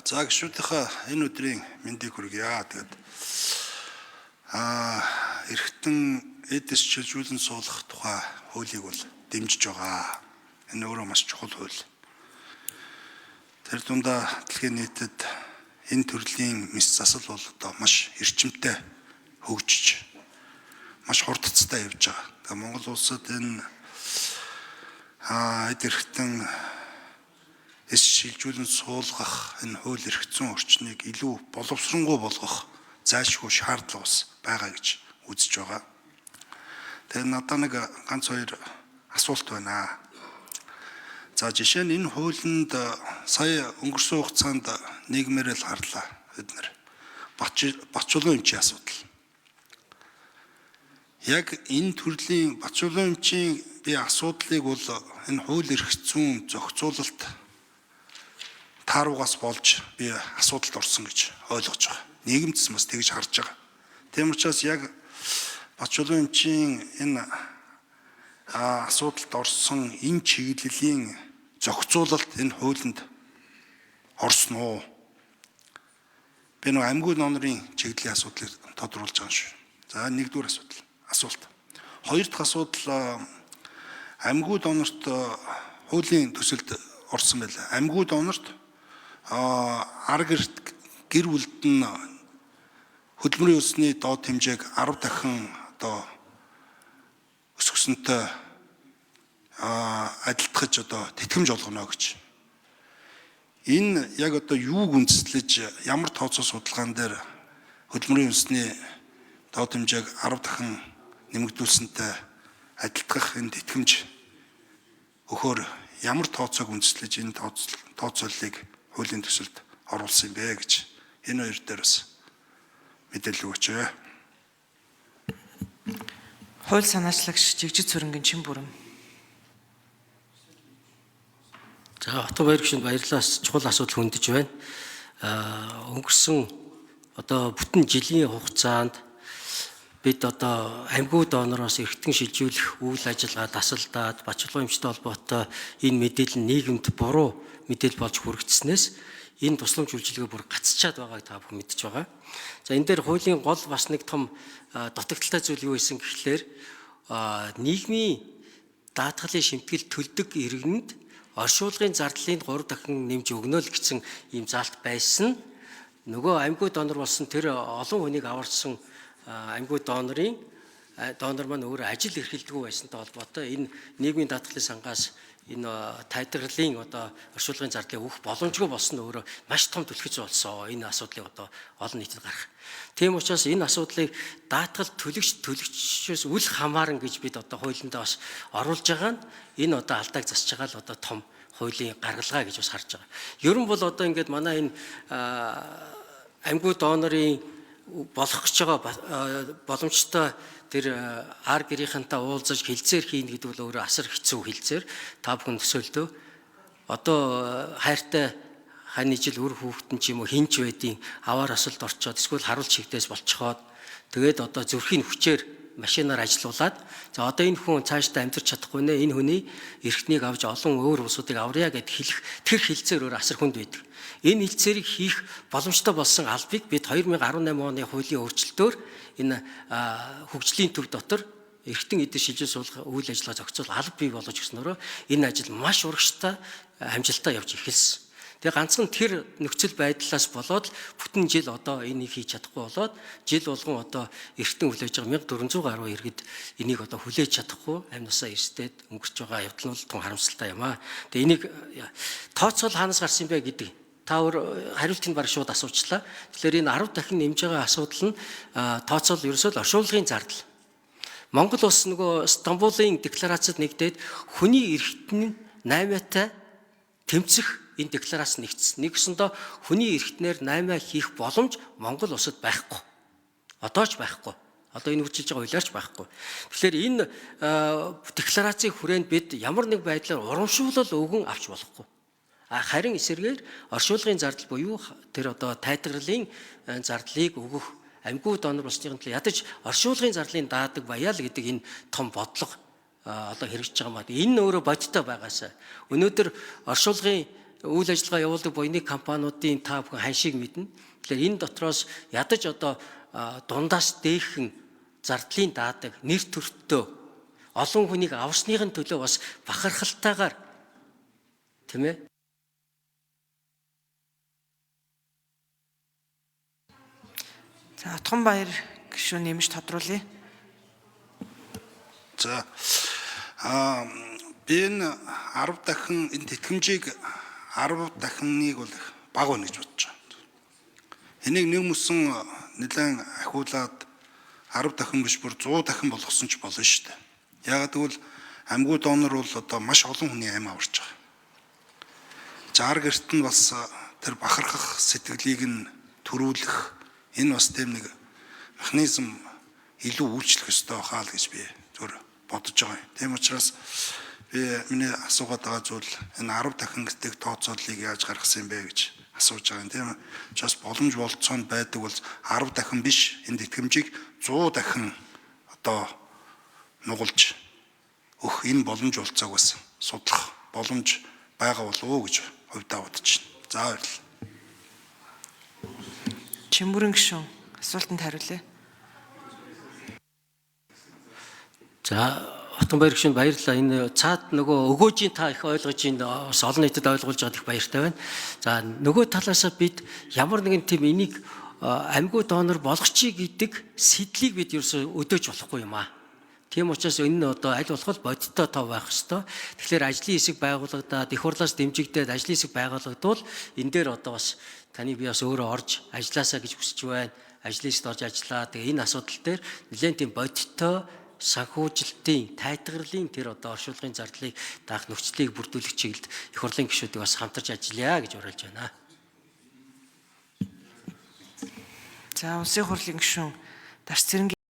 За гişүүдийнхаа энэ өдрийн мэндийг хүргье. Тэгээд эргэтэн эдис шилжүүлэн суулгах тухай хуулийг бол дэмжиж байгаа. Энэ өөрөө маш чухал хууль. Тэр дундаа дэлхийн нийтэд энэ төрлийн мэс засал бол одоо маш эрчимтэй хөгжиж маш хурдцтай явж байгаа. Тэгээд Монгол улсад энэ эргэтэн эс шилжүүлэн суулгах энэ хууль эрх зүйн орчныг илүү боловсронгуй болгох зайлшгүй шаардлага бас байгаа гэж үзэж байгаа. Тэгээ надад нэг ганц хоёр асуулт байна. За жишээ нь энэ хуулинд сая өнгөрсөн хугацаанд нийгмээр л харлаа бид нар. Бачуулан эмчийн асуудал. Яг энэ төрлийн бачуулан эмчийн асуудлыг бол энэ хууль эрх зүйн зохицуулалт тааруугаас болж би асуудалд орсон гэж ойлгож байгаа. Нийгэмдс бас тэгж харж байгаа. Тийм учраас яг бачуулан эмчийн энэ асуудалд орсон энэ чиглэлийн зохицуулалт энэ хуулинд орсон уу? Би нэг амьгүй нонрын чиглэлийн асуудлыг тодруулж байгаа шүү. За нэгдүгээр асуулт. Хоёр дахь асуудал амьгүй донорт хуулийн төсөлд орсон байлаа. Амьгүй донорт ар гэр бүлд нь хөдөлмөрийн өсний доод хэмжээг 10 дахин одоо өсгсөнтэй адилтгаж одоо тэтгэмж олгоно гэж. Энэ яг одоо юуг үндэслэж ямар тооцоо судалгаан дээр хөдөлмөрийн өсний доод хэмжээг 10 дахин нэмэгдүүлсэнтэй адилтгах энэ тэтгэмж өгөхөөр ямар тооцоог үндэслэж энэ тооцооллыг хуулийн төсөлд оруулсан юм бэ гэж энэ хоёр дээр бас мэдээлэл өгөөч. Хууль санаачлагч Жигжид Сүрэнгийн чин бүрэн. За Отгон баяр гүшинд баярлалаа. Чухал асуудал хөндөж байна. Өнгөрсөн одоо бүтэн жилийн хугацаанд бид одоо амьгүй донороос эргэтэн шилжүүлэх үйл ажиллагаа тасалдаад бачуулгын эмчтэй холбоотой энэ мэдээлэл нийгэмд буруу мэдээлэл болж хүрэгдснээс энэ тусламж үйлчилгээ бүр гацчаад байгааг та бүхэн мэдж байгаа. За энэ дээр хуулийн гол бас нэг том дутагдaltaй зүйл юу гэсэн гэхлээр нийгмийн даатгалын шимтгэл төлдөг иргэнд оршуулгын зардлыг 3 дахин нэмж өгнө л гэсэн ийм заалт байсан. Нөгөө амьгүй донор болсон тэр олон хүнийг аварсан амьгүй донор маань өөрөө ажил эрхэлдэггүй байсантай холбоотой энэ нийгмийн даатгалын сангаас энэ тайлбарлалын одоо оршуулгын зардлыг өгөх боломжгүй болсон нь өөрөө маш том түлхэж болсон энэ асуудлыг одоо олон нийтэд гарах. Тийм учраас энэ асуудлыг даатгал төлөгчөөс үл хамааран гэж бид одоо хуулиндаа бас оруулж байгаа нь энэ одоо алдааг засж байгаа л одоо том хуулийн гаргалгаа гэж бас харж байгаа. Ер нь бол одоо ингээд манай энэ амьгүй донорын болох гэж байгаа боломжтой тэр ар гэрийнхэнтэй уулзаж хилцээр хийн гэдэг бол өөрөө асар хэцүү хилцээр та бүхэн төсөөлдөө одоо хайртай хань жил үр хүүхдэн ч юм уу хинч байдیں۔ Аваар асалд орчоод эсвэл харуулж хигдээс болцоход тэгээд одоо зүрхийн хүчээр машинаар ажилуулад за одоо энэ хүн цаашдаа амьдарч чадахгүй нэ энэ хүний эрхтнийг авч олон өөр улсуудыг аврая гэд хэлэх тэр хилцээр өөр асар хүнд байдаг. Энэ хилцээрийг хийх боломжтой болсон албыг бид 2018 оны хуулийн өөрчлөлтөөр энэ хөгжлийн төв дотор эргэтэн эдийн шилжүүлэн суулгах үйл ажиллагаа зохицуул алба бий болгож өгснөөрөө энэ ажил маш урагштай амжилттай явж эхэлсэн. Тэгээ ганцхан тэр нөхцөл байдлаас болоод бүтэн жил одоо энийг хийж чадахгүй болоод жил болгон одоо эргэтэн хүлээж байгаа 1400 гаруй иргэд энийг одоо хүлээж чадахгүй амь насаа эрсдээд өнгөрч байгаа явдал нь том харамсалтай юм аа. Тэгээ энийг тооцоол хаанаас гарсан бэ гэдэг та өөр хариултыг баг шууд асуучлаа. Тэгэхээр энэ 10 дахин нэмж байгаа асуудал нь тооцоол ерөөсөө оршуулгын зардал. Монгол улс нөгөө Стамбулын декларацид нэгдээд хүний эрхтэн 8-тай тэмцэх энэ декларац нэгдсэн. Нэгсэндээ хүний эрхтнээр 8 хийх боломж Монгол улсад байхгүй. Одоо ч байхгүй. Одоо энэ хүчилж байгаа хуулиарч байхгүй. Тэгэхээр энэ декларацийн хүрээнд бид ямар нэг байдлаар урамшуулал өгөн авч болохгүй. Харин эсэргээр оршуулгын зардал буюу тэр одоо тайлбарлалын зардлыг өгөх амьгүй донор болсны төлөө ядаж оршуулгын зардлын даадаг баяа л гэдэг энэ том бодлого одоо хэрэгжиж байгаа маа. Энэ өөрөө бодиттой байгаасаа өнөөдөр оршуулгын үйл ажиллагаа явуулдаг буйны компаниудын та бүхэн ханшийг мэднэ. Тэгэхээр энэ дотроос ядаж одоо дундаас дээхэн зардлын даадаг нэр төртөө олон хүнийг авсныхын төлөө бас бахархалтайгаар тийм ээ. За Отгонбаяр гишүүн нэмж тодруулъя. За би энэ 10 дахин энэ тэтгэмжийг 10 дахиныг бол бага байна гэж бодож байна. Энийг нэг мөсөн нэлээд ахиулаад 10 дахин биш бүр 100 дахин болгосон ч болно шүү дээ. Яг тэгвэл амьгүй донор бол одоо маш олон хүний амь аварч байгаа. Жаар гэрт нь бас тэр бахархах сэтгэлийг нь төрүүлэх энэ бас тийм нэг механизм илүү үйлчлэх ёстой хаа л гэж би зөв бодож байгаа юм. Тийм учраас би миний асуугаад байгаа зүйл энэ 10 дахин гэдэг тооцооллыг яаж гаргасан юм бэ гэж асууж байгаа юм. Тийм учраас боломж болцоонд байдаг бол 10 дахин биш энэ тэтгэмжийг 100 дахин одоо нугалж өгөх энэ боломж болцоог бас судлах боломж байгаа болов уу гэж хувьдаа бодож байна. За баярлалаа. Чимбүрэн гишүүн асуултанд хариулъя. За Отгонбаяр гишүүнд баярлалаа. Энэ цаад нөгөө өгөөжийн та их ойлгож ин бас олон нийтэд ойлгуулж байгаад их баяртай байна. За нөгөө талаасаа бид ямар нэгэн тийм энийг амьгүй донор болгочих гэдэг сэдлийг бид ерөөсөө өдөөж болохгүй юм аа. Тийм учраас энэ нь одоо аль болох бодиттой тоо байх ёстой. Тэгэхээр ажлын хэсэг байгуулагдаад их хурлаас дэмжигдээд ажлын хэсэг байгуулагдвал энэ дээр одоо бас таны би бас өөрөө орж ажилласаа гэж хүсэж байна. Ажлын хэсэгт орж ажиллаа. Тэгээ энэ асуудал дээр нэлээд тийм бодиттой санхүүжилтийн тайтгарлын тэр одоо оршуулгын зардлыг даах нөхцөлийг бүрдүүлэх чиглэлд их хурлын гишүүдийг бас хамтарч ажиллая гэж уриалж байна. За улсын хурлын гишүүн Дарс Цэрэнгийн